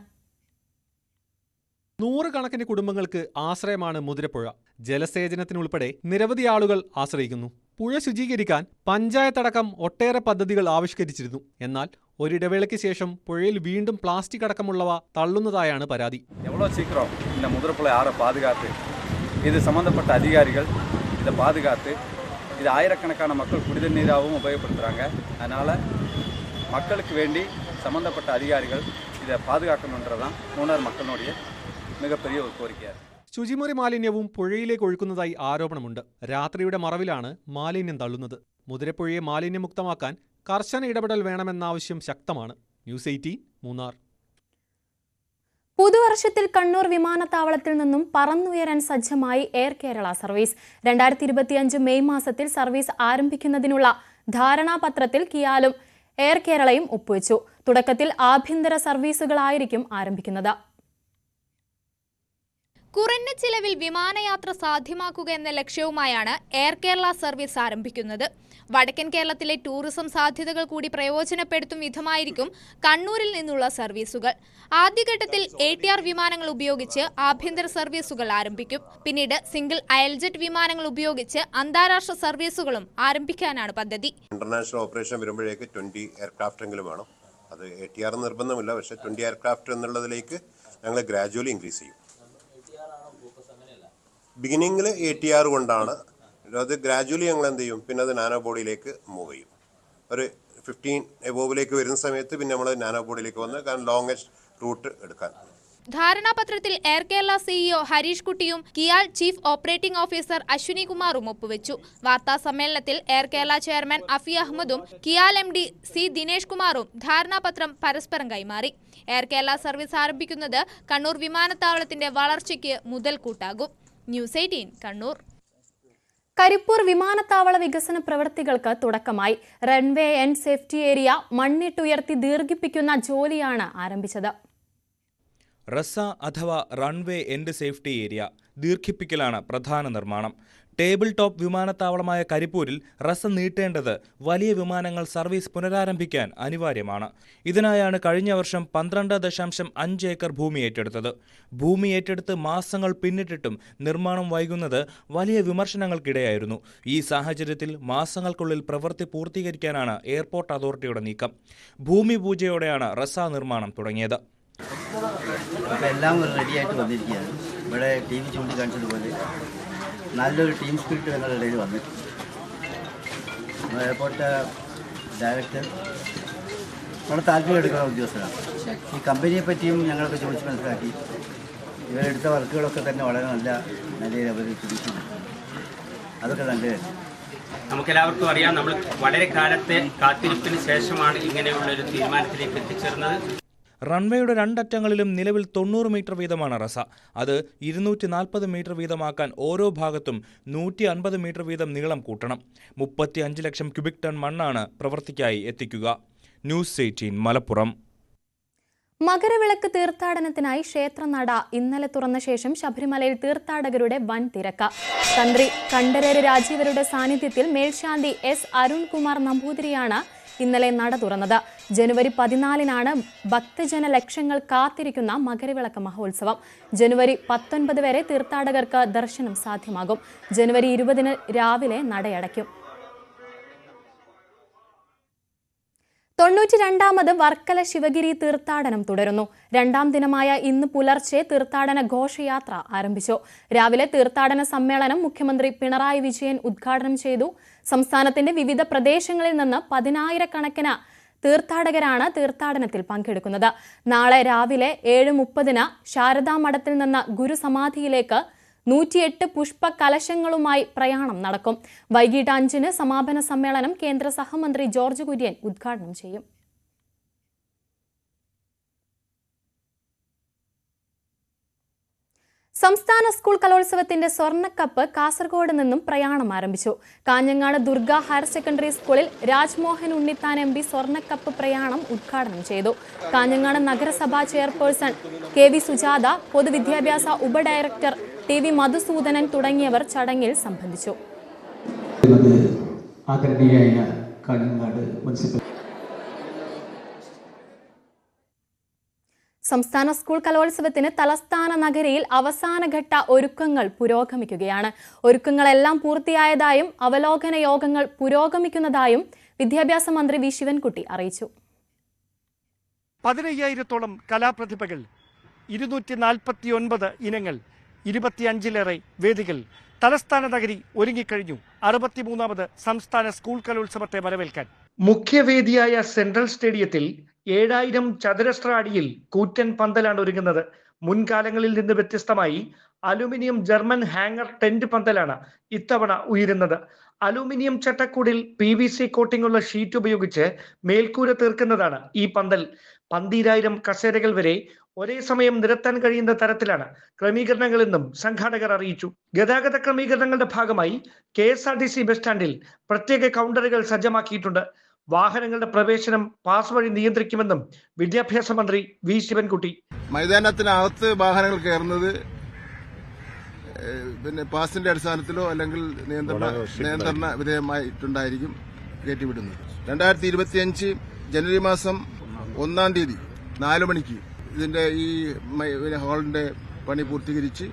100 കണക്കിന് കുടുംബങ്ങൾക്ക് ആശ്രയമാണ് മുതിരപ്പുഴ. ജലസേചനത്തിനുൾപ്പെടെ നിരവധി ആളുകൾ ആശ്രയിക്കുന്നു. പുഴ ശുചീകരിക്കാൻ പഞ്ചായത്തടക്കം ഒട്ടേറെ പദ്ധതികൾ ആവിഷ്കരിച്ചിരുന്നു. എന്നാൽ ഒരിടവേളയ്ക്ക് ശേഷം പുഴയിൽ വീണ്ടും പ്ലാസ്റ്റിക് അടക്കമുള്ളവ തള്ളുന്നതായാണ് പരാതി. எவ்வளோ சீக்கிரம் இந்த முதிரப்புழை ஆறை பாதுகாத்து இது சம்மந்தப்பட்ட அதிகாரிகள் இதை பாதுகாத்து இது ஆயிரக்கணக்கான மக்கள் குடித நீராகவும் உபயோகப்படுத்துகிறாங்க. அதனால் மக்களுக்கு வேண்டி சம்மந்தப்பட்ட அதிகாரிகள் இதை பாதுகாக்கணுன்றதான் மூணார் மக்களுடைய மிகப்பெரிய ஒரு கோரிக்கையாக. ശുചിമുറി മാലിന്യവും പുഴയിലേക്ക് ഒഴുക്കുന്നതായി ആരോപണമുണ്ട്. രാത്രിയുടെ മറവിലാണ് മാലിന്യം തള്ളുന്നത്. മുതിരപ്പുഴയെ മാലിന്യമുക്തമാക്കാൻ കർശന ഇടപെടൽ വേണമെന്ന ആവശ്യം ശക്തമാണ്. ന്യൂസ് 18 മൂന്നാർ. പുതുവർഷത്തിൽ കണ്ണൂർ വിമാനത്താവളത്തിൽ നിന്നും പറന്നുയരാൻ സജ്ജമായി എയർ കേരള സർവീസ്. 2025 മെയ് മാസത്തിൽ സർവീസ് ആരംഭിക്കുന്നതിനുള്ള ധാരണാപത്രത്തിൽ കിയാലും എയർ കേരളയും ഒപ്പുവെച്ചു. തുടക്കത്തിൽ ആഭ്യന്തര സർവീസുകളായിരിക്കും ആരംഭിക്കുന്നത്. കുറഞ്ഞ ചിലവിൽ വിമാനയാത്ര സാധ്യമാക്കുക എന്ന ലക്ഷ്യവുമായാണ് എയർ കേരള സർവീസ് ആരംഭിക്കുന്നത്. വടക്കൻ കേരളത്തിലെ ടൂറിസം സാധ്യതകൾ കൂടി പ്രയോജനപ്പെടുത്തും വിധമായിരിക്കും കണ്ണൂരിൽ നിന്നുള്ള സർവീസുകൾ. ആദ്യഘട്ടത്തിൽ ATR വിമാനങ്ങൾ ഉപയോഗിച്ച് ആഭ്യന്തര സർവീസുകൾ ആരംഭിക്കും. പിന്നീട് സിംഗിൾ അയൽജെറ്റ് വിമാനങ്ങൾ ഉപയോഗിച്ച് അന്താരാഷ്ട്ര സർവീസുകളും ആരംഭിക്കാനാണ് പദ്ധതി. ഇന്റർനാഷണൽ ഓപ്പറേഷൻ വരുമ്പോഴേക്ക് 20 എയർക്രാഫ്റ്റ് എങ്കിലും വേണം. അത് ATR നിർബന്ധമില്ല, പക്ഷേ 20 എയർക്രാഫ്റ്റ് എന്നുള്ളതിലേക്ക് ഞങ്ങൾ ഗ്രാജുവലി ഇൻക്രീസ് ചെയ്യും. ബിഗിനിങ്ങിൽ ATR കൊണ്ടാണ്, അത് ഗ്രാജുവലി ഞങ്ങൾ എന്ത് ചെയ്യും, പിന്നെ അത് നാനോ ബോഡിയിലേക്ക് മൂവ് ചെയ്യും. ഒരു 15 എബോവിലേക്ക് വരുന്ന സമയത്ത് പിന്നെ നമ്മൾ നാനോ ബോഡിയിലേക്ക് വന്ന് കാരണം ലോങ്ങസ്റ്റ് റൂട്ട് എടുക്കാൻ. ധാരണാപത്രത്തിൽ എയർ കേരള CEO ഹരീഷ് കുട്ടിയും കിയാൽ ചീഫ് ഓപ്പറേറ്റിംഗ് ഓഫീസർ അശ്വിനി കുമാറും ഒപ്പുവെച്ചു. വാർത്താ സമ്മേളനത്തിൽ എയർ കേരള ചെയർമാൻ അഫി അഹമ്മദും കിയാൽ MD C ദിനേഷ് കുമാറും ധാരണാപത്രം പരസ്പരം കൈമാറി. എയർ കേരള സർവീസ് ആരംഭിക്കുന്നത് കണ്ണൂർ വിമാനത്താവളത്തിന്റെ വളർച്ചയ്ക്ക് മുതൽക്കൂട്ടാകും. ന്യൂസ് 18 കണ്ണൂർ. കരിപ്പൂർ വിമാനത്താവള വികസന പ്രവൃത്തികൾക്ക് തുടക്കമായി. റൺവേ ആൻഡ് സേഫ്റ്റി ഏരിയ മണ്ണിട്ടുയർത്തി ദീർഘിപ്പിക്കുന്ന ജോലിയാണ് ആരംഭിച്ചത്. റസ അഥവാ റൺവേ എൻഡ് സേഫ്റ്റി ഏരിയ ദീർഘിപ്പിക്കലാണ് പ്രധാന നിർമ്മാണം. ടേബിൾ ടോപ്പ് വിമാനത്താവളമായ കരിപ്പൂരിൽ റസ നീട്ടേണ്ടത് വലിയ വിമാനങ്ങൾ സർവീസ് പുനരാരംഭിക്കാൻ അനിവാര്യമാണ്. ഇതിനായാണ് കഴിഞ്ഞ വർഷം 12.5 ഏക്കർ ഭൂമി ഏറ്റെടുത്തത്. ഭൂമി ഏറ്റെടുത്ത് മാസങ്ങൾ പിന്നിട്ടിട്ടും നിർമ്മാണം വൈകുന്നത് വലിയ വിമർശനങ്ങൾക്കിടയായിരുന്നു. ഈ സാഹചര്യത്തിൽ മാസങ്ങൾക്കുള്ളിൽ പ്രവൃത്തി പൂർത്തീകരിക്കാനാണ് എയർപോർട്ട് അതോറിറ്റിയുടെ നീക്കം. ഭൂമി പൂജയോടെയാണ് റസ നിർമ്മാണം തുടങ്ങിയത്. എല്ലാം റെഡിയായിട്ട് വന്നിരിക്കുകയാണ്. ഇവിടെ TV ചൂണ്ടിക്കാണിച്ചതുപോലെ നല്ലൊരു ടീം സ്പിരിറ്റ് ഞങ്ങളുടെ ഇടയിൽ വന്നിട്ടുണ്ട്. എയർപോർട്ട് ഡയറക്ടർ വളരെ താല്പര്യം എടുക്കുന്ന ഉദ്യോഗസ്ഥരാണ്. ഈ കമ്പനിയെ പറ്റിയും ഞങ്ങളൊക്കെ ചോദിച്ച് മനസ്സിലാക്കി. ഇവരെടുത്ത വർക്കുകളൊക്കെ തന്നെ വളരെ നല്ല നിലയിൽ അവർ ചിന്തിക്കുന്നു. അതൊക്കെ നല്ലതായിരുന്നു. നമുക്കെല്ലാവർക്കും അറിയാം, നമ്മൾ വളരെ കാലത്തെ കാത്തിരിപ്പിന് ശേഷമാണ് ഇങ്ങനെയുള്ളൊരു തീരുമാനത്തിലേക്ക് എത്തിച്ചേർന്നത്. റൺവേയുടെ രണ്ടറ്റങ്ങളിലും നിലവിൽ 90 മീറ്റർ വീതമാണ് റസ. അത് 240 മീറ്റർ വീതമാക്കാൻ ഓരോ ഭാഗത്തും 150 മീറ്റർ വീതം നീളം കൂട്ടണം. 35 ലക്ഷം ക്യൂബിക് ടൺ മണ്ണാണ് പ്രവൃത്തിക്കായി എത്തിക്കുക. ന്യൂസ് 18 മലപ്പുറം. മകരവിളക്ക് തീർത്ഥാടനത്തിനായി ക്ഷേത്രനട ഇന്നലെ തുറന്ന ശേഷം ശബരിമലയിൽ തീർത്ഥാടകരുടെ വൻ തിരക്ക്. തന്ത്രി കണ്ഠരര് രാജീവരുടെ സാന്നിധ്യത്തിൽ മേൽശാന്തി S അരുൺകുമാർ നമ്പൂതിരിയാണ് ഇന്നലെ നട തുറന്നത്. ജനുവരി 14-നാണ് ഭക്തജന ലക്ഷങ്ങൾ കാത്തിരിക്കുന്ന മകരവിളക്ക് മഹോത്സവം. ജനുവരി 19 വരെ തീർത്ഥാടകർക്ക് ദർശനം സാധ്യമാകും. ജനുവരി 20-ന് രാവിലെ നടയടയ്ക്കും. 92ാമത് വർക്കല ശിവഗിരി തീർത്ഥാടനം തുടരുന്നു. രണ്ടാം ദിനമായ ഇന്ന് പുലർച്ചെ തീർത്ഥാടന ഘോഷയാത്ര ആരംഭിച്ചു. രാവിലെ തീർത്ഥാടന സമ്മേളനം മുഖ്യമന്ത്രി പിണറായി വിജയൻ ഉദ്ഘാടനം ചെയ്തു. സംസ്ഥാനത്തിന്റെ വിവിധ പ്രദേശങ്ങളിൽ നിന്ന് 10,000-കണക്കിന് തീർത്ഥാടകരാണ് തീർത്ഥാടനത്തിൽ പങ്കെടുക്കുന്നത്. നാളെ രാവിലെ 7:30-ന് ശാരദാ മഠത്തിൽ നിന്ന് ഗുരുസമാധിയിലേക്ക് 108 പുഷ്പ കലശങ്ങളുമായി പ്രയാണം നടക്കും. വൈകിട്ട് 5-ന് സമാപന സമ്മേളനം കേന്ദ്ര സഹമന്ത്രി ജോർജ് കുര്യൻ ഉദ്ഘാടനം ചെയ്യും. സംസ്ഥാന സ്കൂൾ കലോത്സവത്തിന്റെ സ്വർണ്ണക്കപ്പ് കാസർഗോഡ് നിന്നും പ്രയാണം ആരംഭിച്ചു. കാഞ്ഞങ്ങാട് ദുർഗ ഹയർ സെക്കൻഡറി സ്കൂളിൽ രാജ്മോഹൻ ഉണ്ണിത്താൻ MP സ്വർണ്ണക്കപ്പ് പ്രയാണം ഉദ്ഘാടനം ചെയ്തു. കാഞ്ഞങ്ങാട് നഗരസഭാ ചെയർപേഴ്സൺ KV സുജാത, പൊതുവിദ്യാഭ്യാസ ഉപഡയറക്ടർ TV മധുസൂദനൻ തുടങ്ങിയവർ ചടങ്ങിൽ സംബന്ധിച്ചു. സംസ്ഥാന സ്കൂൾ കലോത്സവത്തിന് തലസ്ഥാന നഗരിയിൽ അവസാനഘട്ട ഒരുക്കങ്ങൾ പുരോഗമിക്കുകയാണ്. ഒരുക്കങ്ങളെല്ലാം പൂർത്തിയായതായും അവലോകന യോഗങ്ങൾ പുരോഗമിക്കുന്നതായും വിദ്യാഭ്യാസ മന്ത്രി V ശിവൻകുട്ടി അറിയിച്ചു. 15,000-ഓളം കലാപ്രതിഭകൾ, 249 ഇനങ്ങൾ, 25-ലേറെ വേദികൾ. തലസ്ഥാന നഗരി ഒരുങ്ങിക്കഴിഞ്ഞു 63ാമത് സംസ്ഥാന സ്കൂൾ കലോത്സവത്തെ വരവേൽക്കാൻ. മുഖ്യവേദിയായ സെൻട്രൽ സ്റ്റേഡിയത്തിൽ 7,000 ചതുരശ്ര അടിയിൽ കൂറ്റൻ പന്തലാണ് ഒരുങ്ങുന്നത്. മുൻകാലങ്ങളിൽ നിന്ന് വ്യത്യസ്തമായി അലുമിനിയം ജർമ്മൻ ഹാങ്ങർ ടെന്റ് പന്തലാണ് ഇത്തവണ ഉയരുന്നത്. അലുമിനിയം ചട്ടക്കൂടിൽ PVC കോട്ടിംഗ് ഉള്ള ഷീറ്റ് ഉപയോഗിച്ച് മേൽക്കൂര തീർക്കുന്നതാണ് ഈ പന്തൽ. 12,000 കസേരകൾ വരെ ഒരേ സമയം നിരത്താൻ കഴിയുന്ന തരത്തിലാണ് ക്രമീകരണങ്ങളെന്നും സംഘാടകർ അറിയിച്ചു. ഗതാഗത ക്രമീകരണങ്ങളുടെ ഭാഗമായി KSRTC ബസ് സ്റ്റാൻഡിൽ പ്രത്യേക കൗണ്ടറുകൾ സജ്ജമാക്കിയിട്ടുണ്ട്. വാഹനങ്ങളുടെ പ്രവേശനം പാസ് വഴി നിയന്ത്രിക്കുമെന്നും വിദ്യാഭ്യാസ മന്ത്രി വി ശിവൻകുട്ടി. മൈതാനത്തിനകത്ത് വാഹനങ്ങൾ കയറുന്നത് പാസിന്റെ അടിസ്ഥാനത്തിലോ അല്ലെങ്കിൽ നിയന്ത്രണ വിധേയമായിട്ടുണ്ടായിരിക്കും കയറ്റിവിടുന്നത്. 2025 ജനുവരി മാസം 1-ാം തീയതി 4 മണിക്ക് ഇതിന്റെ ഈ ഹാളിന്റെ പണി പൂർത്തീകരിച്ച്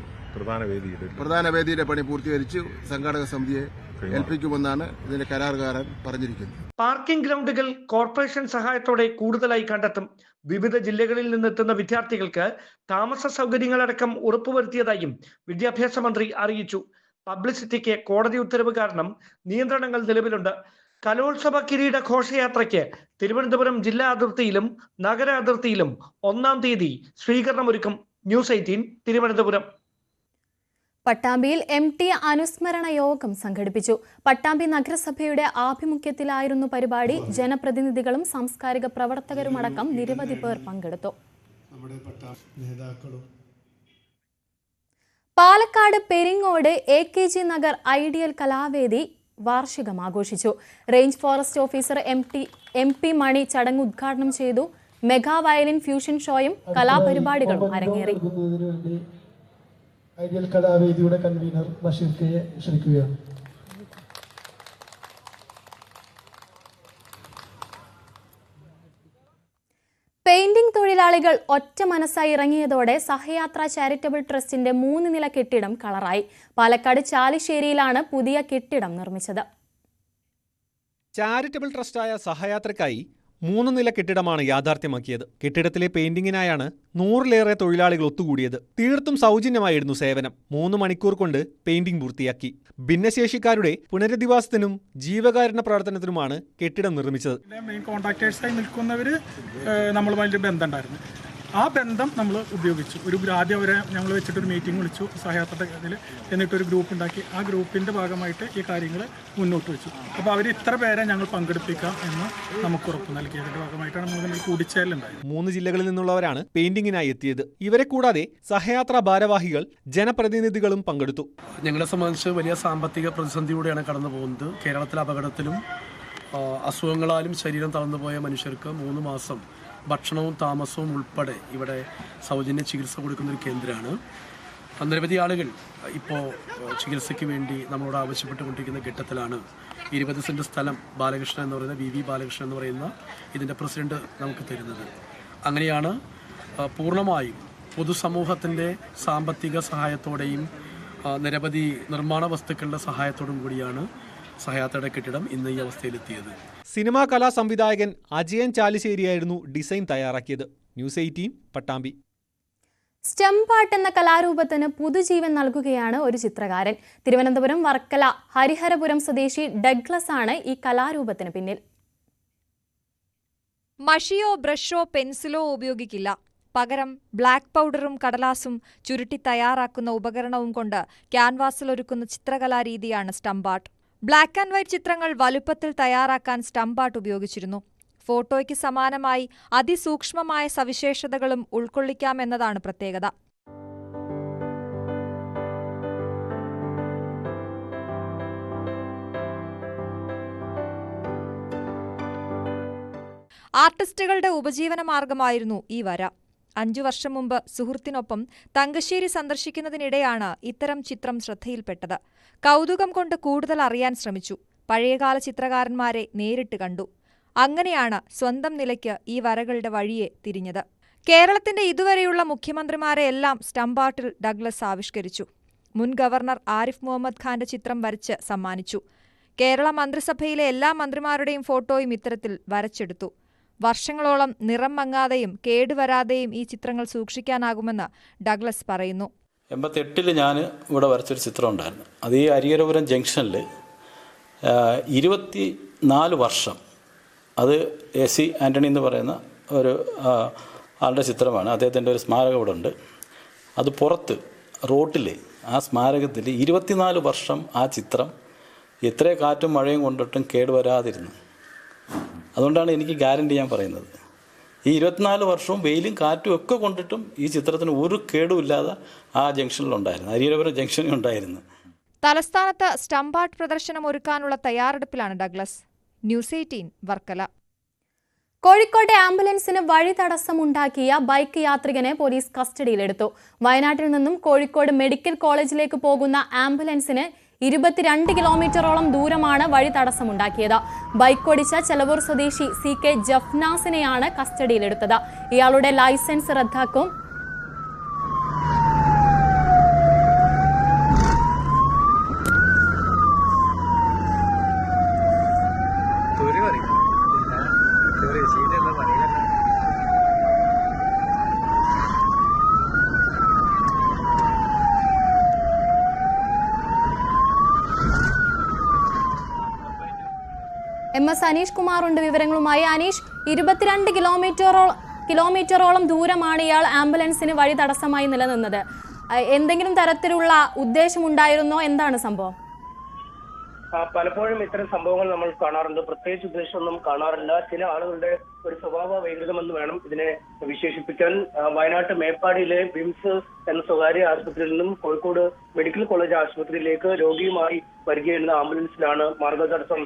പ്രധാന വേദിയുടെ പണി പൂർത്തീകരിച്ച് സംഘാടക സമിതിയെ ഏൽപ്പിക്കുമെന്നാണ് ഇതിന്റെ കരാറുകാരൻ പറഞ്ഞിരിക്കുന്നത്. പാർക്കിംഗ് ഗ്രൗണ്ടുകൾ കോർപ്പറേഷൻ സഹായത്തോടെ കൂടുതലായി കണ്ടെത്തും. വിവിധ ജില്ലകളിൽ നിന്നെത്തുന്ന വിദ്യാർത്ഥികൾക്ക് താമസ സൗകര്യങ്ങളടക്കം ഉറപ്പുവരുത്തിയതായും വിദ്യാഭ്യാസ മന്ത്രി അറിയിച്ചു. പബ്ലിസിറ്റിക്ക് കോടതി ഉത്തരവ് കാരണം നിയന്ത്രണങ്ങൾ നിലവിലുണ്ട്. കലോത്സവ കിരീട ഘോഷയാത്രയ്ക്ക് തിരുവനന്തപുരം ജില്ലാ അതിർത്തിയിലും നഗര അതിർത്തിയിലും 1-ാം തീയതി സ്വീകരണമൊരുക്കും. ന്യൂസ് 18 തിരുവനന്തപുരം. പട്ടാമ്പിയിൽ MT അനുസ്മരണ യോഗം സംഘടിപ്പിച്ചു. പട്ടാമ്പി നഗരസഭയുടെ ആഭിമുഖ്യത്തിലായിരുന്നു പരിപാടി. ജനപ്രതിനിധികളും സാംസ്കാരിക പ്രവർത്തകരുമടക്കം നിരവധി പേർ പങ്കെടുത്തു. പാലക്കാട് പെരിങ്ങോട് AKG നഗർ ഐഡിയൽ കലാവേദി വാർഷികം ആഘോഷിച്ചു. റേഞ്ച് ഫോറസ്റ്റ് ഓഫീസർ MP മണി ചടങ്ങ് ഉദ്ഘാടനം ചെയ്തു. മെഗാ വയലിൻ ഫ്യൂഷൻ ഷോയും കലാപരിപാടികളും അരങ്ങേറി. ഐഡിയൽ കലാവേദിയുടെ കൺവീനർ ബഷീർ കെയെ ക്ഷണിക്കുകയാണ്. പെയിന്റിംഗ് തൊഴിലാളികൾ ഒറ്റ മനസ്സായി ഇറങ്ങിയതോടെ സഹയാത്ര ചാരിറ്റബിൾ ട്രസ്റ്റിന്റെ 3 നില കെട്ടിടം കളറായി. പാലക്കാട് ചാലിശ്ശേരിയിലാണ് പുതിയ കെട്ടിടം നിർമ്മിച്ചത്. ചാരിറ്റബിൾ ട്രസ്റ്റായ സഹയാത്രയ്ക്കായി 3 നില കെട്ടിടമാണ് യാഥാർത്ഥ്യമാക്കിയത്. കെട്ടിടത്തിലെ പെയിന്റിങ്ങിനായാണ് 100-ലേറെ തൊഴിലാളികൾ ഒത്തുകൂടിയത്. തീർത്തും സൗജന്യമായിരുന്നു സേവനം. 3 മണിക്കൂർ കൊണ്ട് പെയിന്റിംഗ് പൂർത്തിയാക്കി. ഭിന്നശേഷിക്കാരുടെ പുനരധിവാസത്തിനും ജീവകാരുണ്യ പ്രവർത്തനത്തിനുമാണ് കെട്ടിടം നിർമ്മിച്ചത്. മെയിൻ കോൺട്രാക്ടേഴ്സായി നിൽക്കുന്നവർ നമ്മളുമായിട്ട് ബന്ധമുണ്ടായിരുന്നു. ആ ബന്ധം നമ്മൾ ഉപയോഗിച്ചു. ആദ്യം അവരെ ഞങ്ങൾ വെച്ചിട്ടൊരു മീറ്റിംഗ് വിളിച്ചു സഹയാത്രയുടെ ഇതിൽ. എന്നിട്ടൊരു ഗ്രൂപ്പ് ഉണ്ടാക്കി. ആ ഗ്രൂപ്പിൻ്റെ ഭാഗമായിട്ട് ഈ കാര്യങ്ങൾ മുന്നോട്ട് വെച്ചു. അപ്പോൾ അവർ ഇത്ര പേരെ ഞങ്ങൾ പങ്കെടുപ്പിക്കാം എന്ന് നമുക്ക് ഉറപ്പ് നൽകിയതിൻ്റെ ഭാഗമായിട്ടാണ് നമ്മൾ കൂടിച്ചേരലുണ്ടായത്. 3 ജില്ലകളിൽ നിന്നുള്ളവരാണ് പെയിന്റിങ്ങിനായി എത്തിയത്. ഇവരെ കൂടാതെ സഹയാത്രാ ഭാരവാഹികൾ ജനപ്രതിനിധികളും പങ്കെടുത്തു. ഞങ്ങളെ സംബന്ധിച്ച് വലിയ സാമ്പത്തിക പ്രതിസന്ധിയിലൂടെയാണ് കടന്നു പോകുന്നത്. കേരളത്തിലെ അപകടത്തിലും അസുഖങ്ങളാലും ശരീരം തളർന്നുപോയ മനുഷ്യർക്ക് 3 മാസം ഭക്ഷണവും താമസവും ഉൾപ്പെടെ ഇവിടെ സൗജന്യ ചികിത്സ കൊടുക്കുന്നൊരു കേന്ദ്രമാണ്. നിരവധി ആളുകൾ ഇപ്പോൾ ചികിത്സയ്ക്ക് വേണ്ടി നമ്മളോട് ആവശ്യപ്പെട്ടുകൊണ്ടിരിക്കുന്ന ഘട്ടത്തിലാണ് 20 സെന്റ് സ്ഥലം ബാലകൃഷ്ണൻ എന്ന് പറയുന്ന VV ബാലകൃഷ്ണൻ എന്ന് പറയുന്ന ഇതിൻ്റെ പ്രസിഡന്റ് നമുക്ക് തരുന്നത്. അങ്ങനെയാണ് പൂർണ്ണമായും പൊതുസമൂഹത്തിൻ്റെ സാമ്പത്തിക സഹായത്തോടെയും നിരവധി നിർമ്മാണ വസ്തുക്കളുടെ സഹായത്തോടും കൂടിയാണ് സഹയാത്രയുടെ കെട്ടിടം ഇന്ന് ഈ അവസ്ഥയിലെത്തിയത്. സിനിമാ കലാ സംവിധായകൻ അജയൻ ചാലിശ്ശേരിയായിരുന്നു ഡിസൈൻ തയ്യാറാക്കിയത്. ന്യൂസ് 18 പട്ടാമ്പി. സ്റ്റംപാട്ട് എന്ന കലാരൂപത്തിന് പുതുജീവൻ നൽകുകയാണ് ഒരു ചിത്രകാരൻ. തിരുവനന്തപുരം വർക്കല ഹരിഹരപുരം സ്വദേശി ഡഗ്ലസ് ആണ് ഈ കലാരൂപത്തിന് പിന്നിൽ. മഷിയോ ബ്രഷോ പെൻസിലോ ഉപയോഗിക്കില്ല. പകരം ബ്ലാക്ക് പൗഡറും കടലാസും ചുരുട്ടി തയ്യാറാക്കുന്ന ഉപകരണവും കൊണ്ട് ക്യാൻവാസിലൊരുക്കുന്ന ചിത്രകലാരീതിയാണ് സ്റ്റംപാട്ട്. ബ്ലാക്ക് ആൻഡ് വൈറ്റ് ചിത്രങ്ങൾ വലുപ്പത്തിൽ തയ്യാറാക്കാൻ സ്റ്റംപാട്ട് ഉപയോഗിച്ചിരുന്നു. ഫോട്ടോയ്ക്ക് സമാനമായി അതിസൂക്ഷ്മമായ സവിശേഷതകളും ഉൾക്കൊള്ളിക്കാമെന്നതാണ് പ്രത്യേകത. ആർട്ടിസ്റ്റുകളുടെ ഉപജീവനമാർഗമായിരുന്നു ഈ വര. 5 വർഷം മുമ്പ് സുഹൃത്തിനൊപ്പം തങ്കശ്ശേരി സന്ദർശിക്കുന്നതിനിടെയാണ് ഇത്തരം ചിത്രം ശ്രദ്ധയിൽപ്പെട്ടത്. കൗതുകം കൊണ്ട് കൂടുതൽ അറിയാൻ ശ്രമിച്ചു. പഴയകാല ചിത്രകാരന്മാരെ നേരിട്ട് കണ്ടു. അങ്ങനെയാണ് സ്വന്തം നിലയ്ക്ക് ഈ വരകളുടെ വഴിയെ തിരിഞ്ഞത്. കേരളത്തിന്റെ ഇതുവരെയുള്ള മുഖ്യമന്ത്രിമാരെ എല്ലാം സ്റ്റംപാട്ടിൽ ഡഗ്ലസ് ആവിഷ്കരിച്ചു. മുൻ ഗവർണർ ആരിഫ് മുഹമ്മദ് ഖാന്റെ ചിത്രം വരച്ച് സമ്മാനിച്ചു. കേരള മന്ത്രിസഭയിലെ എല്ലാ മന്ത്രിമാരുടെയും ഫോട്ടോയും ഇത്തരത്തിൽ വരച്ചെടുത്തു. വർഷങ്ങളോളം നിറം മങ്ങാതെയും കേടുവരാതെയും ഈ ചിത്രങ്ങൾ സൂക്ഷിക്കാനാകുമെന്ന് ഡഗ്ലസ് പറയുന്നു. 88 ഞാൻ ഇവിടെ വരച്ചൊരു ചിത്രം ഉണ്ടായിരുന്നു. അത് ഈ അരിയരപുരം ജംഗ്ഷനിൽ 24 വർഷം, അത് AC ആൻ്റണി എന്ന് പറയുന്ന ഒരു ആളുടെ ചിത്രമാണ്. അദ്ദേഹത്തിൻ്റെ ഒരു സ്മാരകം ഇവിടെ ഉണ്ട്. അത് പുറത്ത് റോട്ടിൽ ആ സ്മാരകത്തിൽ 24 വർഷം ആ ചിത്രം എത്ര കാറ്റും മഴയും കൊണ്ടിട്ടും കേടുവരാതിരുന്നു. അതുകൊണ്ടാണ് എനിക്ക് ഗ്യാരണ്ടി ഞാൻ പറയുന്നത്. ഈ 24 വർഷവും വെയിലും കാറ്റും ഒക്കെ കൊണ്ടിട്ടും ഈ ചിത്രത്തിന് ഒരു കേടുമില്ലാതെ ആ ജംഗ്ഷനിലുണ്ടായിരുന്നു, അരിയരപുരം ജംഗ്ഷനിൽ ഉണ്ടായിരുന്നു. തലസ്ഥാനത്ത് സ്റ്റംപ് ആർട്ട് പ്രദർശനം ഒരുക്കാനുള്ള തയ്യാറെടുപ്പിലാണ് ഡഗ്ലസ്. ന്യൂസ് 18 വർക്കല. കോഴിക്കോട്ടെ ആംബുലൻസിന് വഴി തടസ്സമുണ്ടാക്കിയ ബൈക്ക് യാത്രികനെ പോലീസ് കസ്റ്റഡിയിലെടുത്തു. വയനാട്ടിൽ നിന്നും കോഴിക്കോട് മെഡിക്കൽ കോളേജിലേക്ക് പോകുന്ന ആംബുലൻസിന് 22 കിലോമീറ്ററോളം ദൂരമാണ് വഴി തടസ്സമുണ്ടാക്കിയത്. ബൈക്ക് ഓടിച്ച ചെലവൂർ സ്വദേശി CK ജഫ്നാസിനെയാണ് കസ്റ്റഡിയിലെടുത്തത്. ഇയാളുടെ ലൈസൻസ് റദ്ദാക്കും. MS അനീഷ് കുമാർ ഉണ്ട് വിവരങ്ങളുമായി. അനീഷ്, 22 കിലോമീറ്ററോളം ദൂരമാണ് ഇയാൾ ആംബുലൻസിന് വഴി തടസ്സമായി നിലനിന്നത്. എന്തെങ്കിലും തരത്തിലുള്ള ഉദ്ദേശമുണ്ടായിരുന്നോ? എന്താണ് സംഭവം? പലപ്പോഴും ഇത്തരം സംഭവങ്ങൾ നമ്മൾ കാണാറുണ്ട്. പ്രത്യേകിച്ച് ഉദ്ദേശമൊന്നും കാണാറില്ല. ചില ആളുകളുടെ ഒരു സ്വഭാവ വൈകൃതമെന്ന് വേണം ഇതിനെ വിശേഷിപ്പിക്കാൻ. വയനാട്ട് മേപ്പാടിയിലെ ബിംസ് എന്ന സ്വകാര്യ ആശുപത്രിയിൽ നിന്നും കോഴിക്കോട് മെഡിക്കൽ കോളേജ് ആശുപത്രിയിലേക്ക് രോഗിയുമായി വരികയായിരുന്ന ആംബുലൻസിലാണ് മാർഗതടസ്സം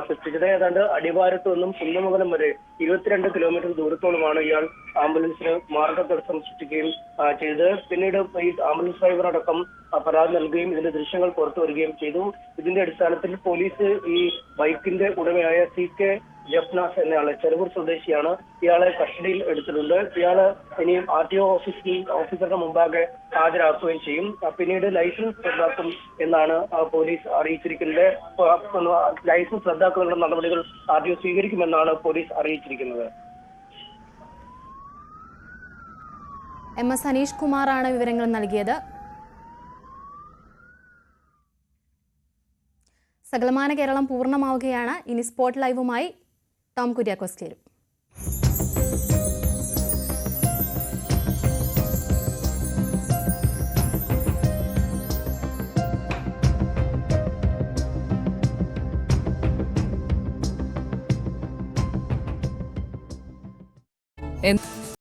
സൃഷ്ടിച്ചത്. ഏതാണ്ട് അടിവാരത്ത് നിന്നും കുന്നമംഗലം വരെ 22 കിലോമീറ്റർ ദൂരത്തോളമാണ് ഇയാൾ ആംബുലൻസിന് മാർഗതടസ്സം സൃഷ്ടിക്കുകയും ചെയ്തത്. പിന്നീട് ഈ ആംബുലൻസ് ഡ്രൈവർ അടക്കം പരാതി നൽകുകയും ഇതിന്റെ ദൃശ്യങ്ങൾ പുറത്തു വരികയും ചെയ്തു. ഇതിന്റെ അടിസ്ഥാനത്തിൽ പോലീസ് ഈ ബൈക്കിന്റെ ഉടമയായ CK ജഫ്നാസ് എന്നയാളെ, ചെറുപൂർ സ്വദേശിയാണ്, ഇയാളെ കസ്റ്റഡിയിൽ എടുത്തിട്ടുണ്ട്. ഇയാള് ഇനി RTO ഓഫീസറുടെ മുമ്പാകെ ഹാജരാക്കുകയും ചെയ്യും. പിന്നീട് ലൈസൻസ് റദ്ദാക്കും എന്നാണ് പോലീസ് അറിയിച്ചിരിക്കുന്നത്. ലൈസൻസ് റദ്ദാക്കാനുള്ള നടപടികൾ RTO സ്വീകരിക്കുമെന്നാണ് പോലീസ് അറിയിച്ചിരിക്കുന്നത്. MS അനീഷ് കുമാറാണ് വിവരങ്ങൾ നൽകിയത്. സകലമാന കേരളം പൂർണ്ണമാവുകയാണ്. ഇനി സ്പോട്ട് ലൈവുമായി ടോം കുര്യാക്കോസ് ചേരും.